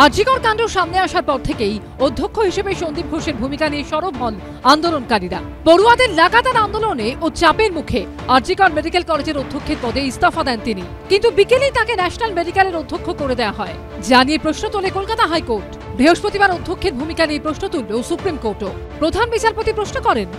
আরজিকর কাণ্ড সামনে আসার পর থেকেই অধ্যক্ষ হিসেবে সন্দীপ ঘোষের ভূমিকা নিয়ে সরব হন আন্দোলনকারীরা। পড়ুয়াদের লাগাতার আন্দোলনে ও চাপের মুখে আরজিকর মেডিকেল কলেজের অধ্যক্ষের পদে ইস্তফা দেন তিনি, কিন্তু বিকেলেই তাকে ন্যাশনাল মেডিকেলের অধ্যক্ষ করে দেওয়া হয়। যা নিয়ে প্রশ্ন তোলে কলকাতা হাইকোর্ট। বৃহস্পতিবার অধ্যক্ষের ভূমিকা নিয়ে প্রশ্ন তুলল সুপ্রিম কোর্টও। প্রধান বিচারপতি প্রশ্ন করেন,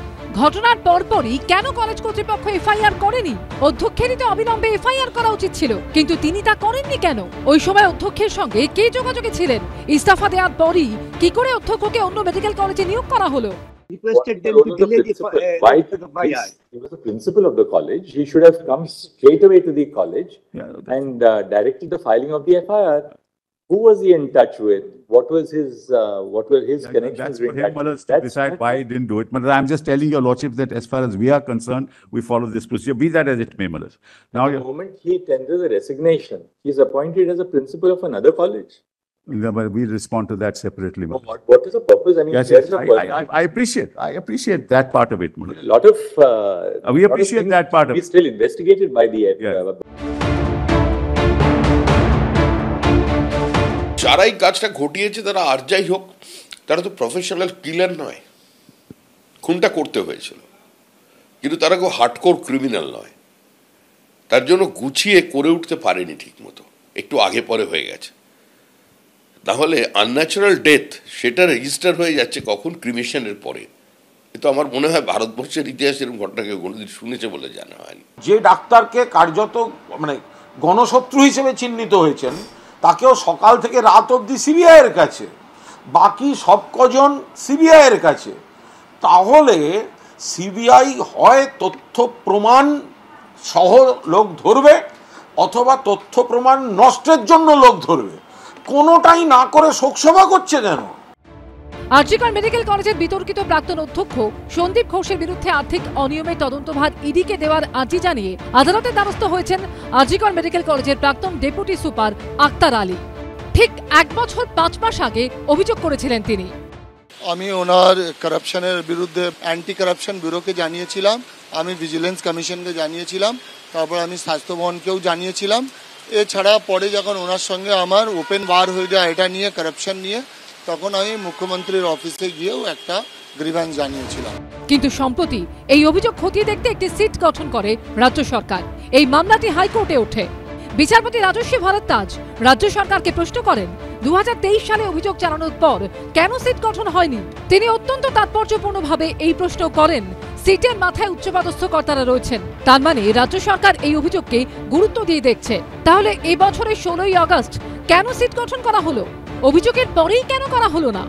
ঘটনার পরপরই কেন কলেজ কর্তৃপক্ষ এফআইআর করেনি? অধ্যক্ষেরই তো অবিলম্বে এফআইআর করা উচিত ছিল, কিন্তু তিনি তা করেননি কেন? ওই সময় অধ্যক্ষের সঙ্গে কে যোগাযোগে ছিলেন? ইস্তফা দেওয়ার পরই কি করে অধ্যক্ষকে অন্য মেডিকেল কলেজে নিয়োগ করা হলো? Requested them to delay the FIR. He was the principal of the college. He should have come straight away to the college and directed the filing of the FIR. Who was he in touch with? What were his connections with that? To decide why he didn't do it. I'm just telling your lordship that as far as we are concerned, we follow this procedure, be that as it may, Malas. Now, the moment he tenders a resignation, he is appointed as a principal of another college. We respond to that separately. What is the purpose? I mean, yes, I appreciate that part of it. A lot of we appreciate that part of it. He's still investigated by the যারা এই কাজটা ঘটিয়েছে তারা আর যাই হোক, তারা তো professional কিলার নয়। খুনটা করতে হয়েছিল, কিন্তু তারা কেউ হার্ডকোর ক্রিমিনাল নয়। তার জন্য গুছিয়ে করে উঠতে পারেনি ঠিক মতো, একটু আগে পরে হয়ে গেছে। তাহলে আনন্যাচারাল ডেথ সেটা রেজিস্টার হয়ে যাচ্ছে কখন? ক্রিমেশনের পরে। কিন্তু আমার মনে হয় ভারতবর্ষের ইতিহাসে এরকম ঘটনা কেউ কোনোদিন শুনেছে বলে জানা হয়নি। যে ডাক্তারকে কার্যত গণশত্রু হিসেবে চিহ্নিত হয়েছেন, তাকেও সকাল থেকে রাত অবধি সিবিআইয়ের কাছে, বাকি সব কজন সিবিআইয়ের কাছে। তাহলে সিবিআই হয় তথ্য প্রমাণ সহ লোক ধরবে, অথবা তথ্য প্রমাণ নষ্টের জন্য লোক ধরবে। কোনোটাই না করে শোকসভা করছে কেন? আরজিকর মেডিকেল কলেজের বিতর্কিত প্রাক্তন অধ্যক্ষ সন্দীপ ঘোষের বিরুদ্ধে আর্থিক অনিয়মের তদন্তভার ইডিকে দেওয়ার আর্জি জানিয়ে আদালতের দ্বারস্থ হয়েছেন আরজিকর মেডিকেল কলেজের প্রাক্তন ডেপুটি সুপার আক্তার আলী। ঠিক 1 বছর 5 মাস আগে অভিযোগ করেছিলেন তিনি। আমি ওনার কারাপশনের বিরুদ্ধে অ্যান্টি কারাপশন ব্যুরোকে জানিয়েছিলাম, আমি ভিজিলেন্স কমিশনকে জানিয়েছিলাম, তারপর আমি স্বাস্থ্য ভবনকেও জানিয়েছিলাম। এছাড়া পরে যখন ওনার সঙ্গে আমার ওপেন বার হয়ে যায় এটা নিয়ে, কারাপশন নিয়ে, তখন আমি মুখ্যমন্ত্রীর অফিসে গিয়েও একটা গ্রিভ্যান্স জানিয়েছিলাম। কিন্তু সম্প্রতি এই অভিযোগ খতিয়ে দেখতে একটি সিট গঠন করে রাজ্য সরকার। এই মামলাটি হাইকোর্টে ওঠে। বিচারপতি রাজস্বী ভরদ্বাজ রাজ্য সরকারকে প্রশ্ন করেন, 2023 সালে অভিযোগ জানানোর পর কেন সিট গঠন হয়নি? তিনি অত্যন্ত তাৎপর্যপূর্ণভাবে এই প্রশ্ন করেন। সিটের মাথায় উচ্চপদস্থ কর্তারা রয়েছেন, তার মানে রাজ্য সরকার এই অভিযোগকে গুরুত্ব দিয়ে দেখছে। তাহলে এই বছরের 16ই আগস্ট কেন সিট গঠন করা হলো? অভিযোগের পরেই কেন করা হলো না?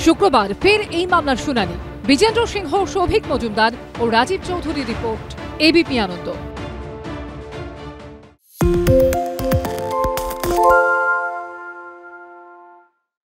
শুক্রবার ফের এই মামলার শুনানি। বিজেন্দ্র সিংহ, সৌভিক মজুমদার ও রাজীব চৌধুরী রিপোর্ট, এবিপি আনন্দ।